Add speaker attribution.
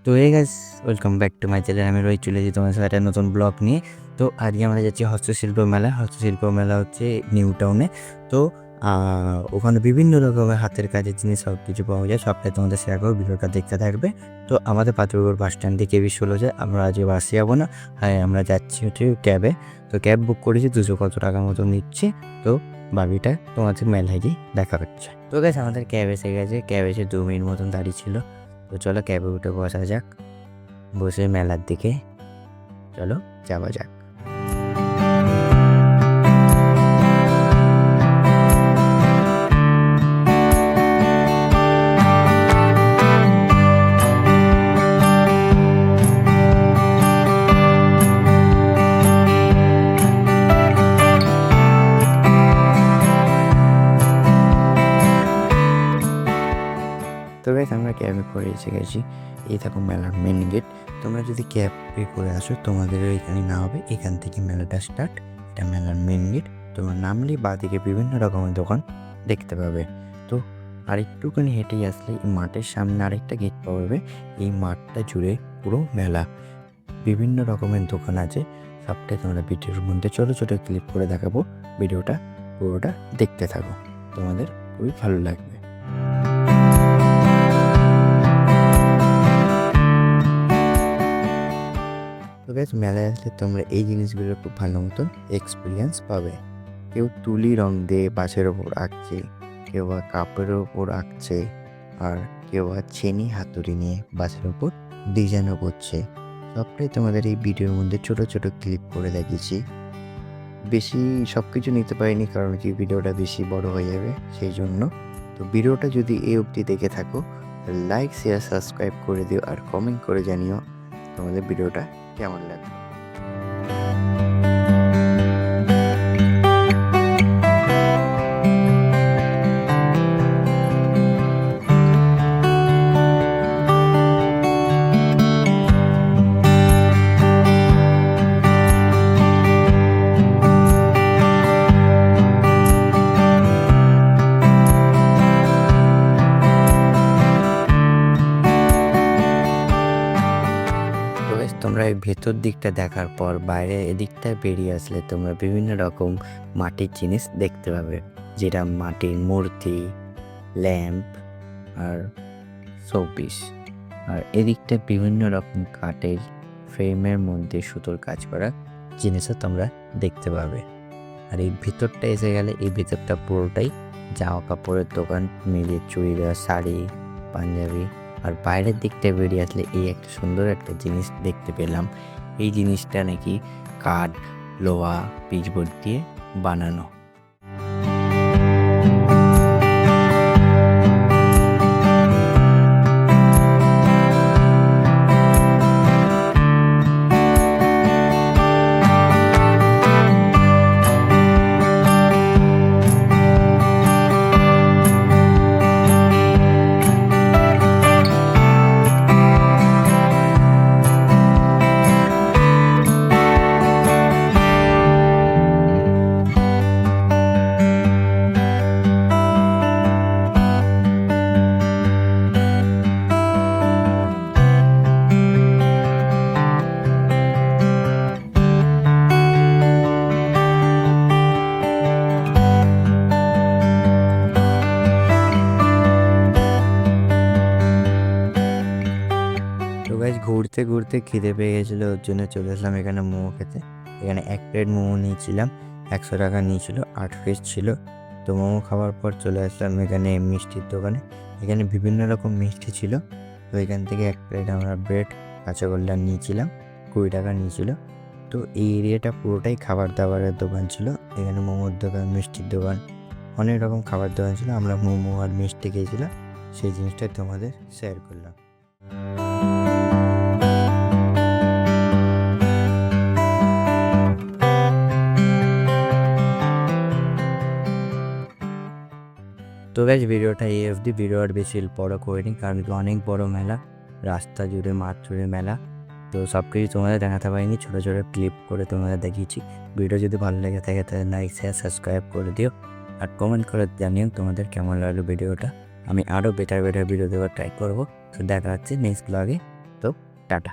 Speaker 1: তো guys, welcome back to my channel. আমি রোহিত চলে এসেছি তোমার সাথে একটা নতুন ব্লগ নিয়ে। তো আজকে আমরা যাচ্ছি হস্তশিল্প মেলা হচ্ছে নিউ টাউনে। তো ওখানে বিভিন্ন রকমের হাতের কাজের জিনিস সব কিছু পাওয়া যায়, সবটাই তোমাদের শেয়ার করবো, ভিডিওটা দেখতে থাকবে। তো আমাদের পাথরপুর বাস স্ট্যান্ড থেকে কেবি 16 আমরা আজকে বাসে যাবো না, হ্যাঁ আমরা যাচ্ছি হচ্ছে ক্যাবে। তো ক্যাব বুক করেছি, 200 কত টাকা মতো নিচ্ছে। তো বাকিটা তোমাদের মেলায় গিয়ে দেখা হচ্ছে। তো গাইস, আমাদের ক্যাব এসে গেছে। ক্যাব এসে 2 মিনিট মতন দাঁড়িয়ে ছিল। তো চলো ক্যাবে উঠে বসা যাক, বসে মেলার দিকে চলো যাওয়া যাক। তো গাইস, আমরা ক্যাবে করে এসে গেছি। এই থাকো মেলার মেন গেট। তোমরা যদি ক্যাব পে করে আসো, তোমাদের এখানে না হবে, এখান থেকে মেলাটা স্টার্ট। এটা মেলার মেন গেট। তোমরা নামলে বাঁদিকে বিভিন্ন রকমের দোকান দেখতে পাবে। তো আরেকটুখানি হেঁটেই আসলে এই মাঠের সামনে আরেকটা গেট পাবে। এই মাঠটা জুড়ে পুরো মেলা, বিভিন্ন রকমের দোকান আছে। সবটাই তোমরা ভিডিওর মধ্যে ছোটো ছোটো ক্লিপ করে দেখাবো। ভিডিওটা পুরোটা দেখতে থাকো, তোমাদের খুবই ভালো লাগবে। তো গাইস, মেলায় আসলে তোমরা এই জিনিসগুলো খুব ভালো মতন এক্সপিরিয়েন্স পাবে। কেউ তুলি রং দিয়ে বাঁশের ওপর আঁকছে, কেউ বা কাপড়ের ওপর আঁকছে, আর কেউ বা ছেনি হাতুড়ি নিয়ে বাঁশের ওপর ডিজাইনও করছে। সবটাই তোমাদের এই ভিডিওর মধ্যে ছোট ছোট ক্লিপ করে দেখিয়েছি। বেশি সব কিছু নিতে পারিনি, কারণ কি ভিডিওটা বেশি বড় হয়ে যাবে সেই জন্য। তো ভিডিওটা যদি এই অবধি দেখে থাকো, লাইক শেয়ার সাবস্ক্রাইব করে দিও, আর কমেন্ট করে জানিও তোমাদের ভিডিওটা কেমন লাগলো। তোমরা এই ভেতর দিকটা দেখার পর বাইরে এদিকটা বেরিয়ে আসলে তোমরা বিভিন্ন রকম মাটির জিনিস দেখতে পাবে, যেটা মাটির মূর্তি, ল্যাম্প আর শোপিস। আর এদিকটা বিভিন্ন রকম কাঠের ফ্রেমের মধ্যে সুতোর কাজ করা জিনিসও তোমরা দেখতে পাবে। আর এই ভিতরটা এসে গেলে এই ভিতরটা পুরোটাই জামা কাপড়ের দোকান, মেয়েদের চুড়িদার, শাড়ি, পাঞ্জাবি। আর বাইরের দিকটা বেরিয়ে আসলে এই একটা সুন্দর একটা জিনিস দেখতে পেলাম। এই জিনিসটা নাকি কাঠ, লোহা, পিচবোর্ড দিয়ে বানানো। তো গাইস, ঘুরতে ঘুরতে খিদে পেয়ে গেছিলো, ওর জন্য চলে আসলাম এখানে মোমো খেতে। এখানে 1 প্লেট মোমো নিয়েছিলাম, 100 টাকা নিয়েছিল, 8 পিস ছিল। তো মোমো খাওয়ার পর চলে আসলাম এখানে মিষ্টির দোকানে। এখানে বিভিন্ন রকম মিষ্টি ছিল। তো এখান থেকে 1 প্লেট আমরা ব্রেড কাঁচাগোল্লা নিয়েছিলাম, 20 টাকা নিয়েছিল। তো এই এরিয়াটা পুরোটাই খাবার দাবারের দোকান ছিল। এখানে মোমোর দোকান, মিষ্টির দোকান, অনেক রকম খাবার দোকান ছিল। আমরা মোমো আর মিষ্টি খেয়েছিলাম, সেই জিনিসটাই তোমাদের শেয়ার করলাম। তো গাইস, ভিডিওটা এই অবধি। ভিডিও আর বেশি বড় করিনি, কারণ কি অনেক বড় মেলা, রাস্তা জুড়ে মাঠ জুড়ে মেলা। তো সব কিছু তোমাদের দেখাতে পারিনি, ছোটো ছোটো ক্লিপ করে তোমাদের দেখিয়েছি। ভিডিও যদি ভালো লেগে থাকে তাহলে লাইক শেয়ার সাবস্ক্রাইব করে দিও, আর কমেন্ট করে জানিও তোমাদের কেমন লাগলো ভিডিওটা। আমি আরও বেটার ভিডিও দেওয়ার ট্রাই করবো। তো দেখা হচ্ছে নেক্সট ব্লগে। তো টাটা।